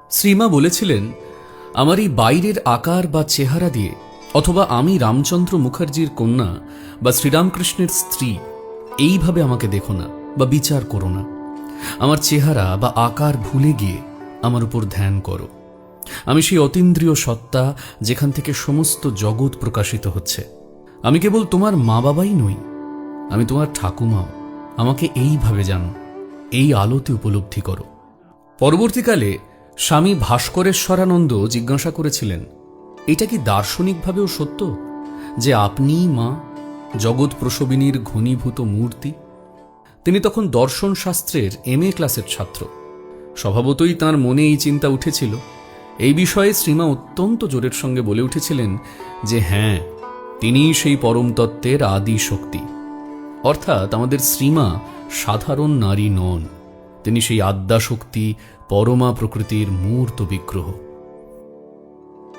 শ্রীমা বলেছিলেন, আমার এই বাইরের আকার বা চেহারা দিয়ে, অথবা আমি রামচন্দ্র মুখার্জির কন্যা বা শ্রীরামকৃষ্ণের স্ত্রী, এইভাবে আমাকে দেখো না বা বিচার করো না। আমার চেহারা বা আকার ভুলে গিয়ে আমার উপর ধ্যান করো। আমি সেই অতীন্দ্রিয় সত্তা যেখান থেকে সমস্ত জগৎ প্রকাশিত হচ্ছে। আমি কেবল তোমার মা বাবাই নই, আমি তোমার ঠাকুমাও। আমাকে এইভাবে জানো, এই আলোতে উপলব্ধি করো। পরবর্তীকালে স্বামী ভাস্করেশ্বরানন্দ জিজ্ঞাসা করেছিলেন, এটা কি দার্শনিকভাবেও সত্য যে আপনিই মা, জগৎ প্রসবিনীর ঘনীভূত মূর্তি? তিনি তখন দর্শন শাস্ত্রের MA ক্লাসের ছাত্র। স্বভাবতই তাঁর মনে এই চিন্তা উঠেছিল। এই বিষয়ে শ্রীমা অত্যন্ত জোরের সঙ্গে বলে উঠেছিলেন যে হ্যাঁ, তিনিই সেই পরম তত্ত্বের আদি শক্তি। অর্থাৎ আমাদের শ্রীমা সাধারণ নারী নন, তিনি সেই আদ্যাশক্তি, পরমা প্রকৃতির মূর্ত বিগ্রহ।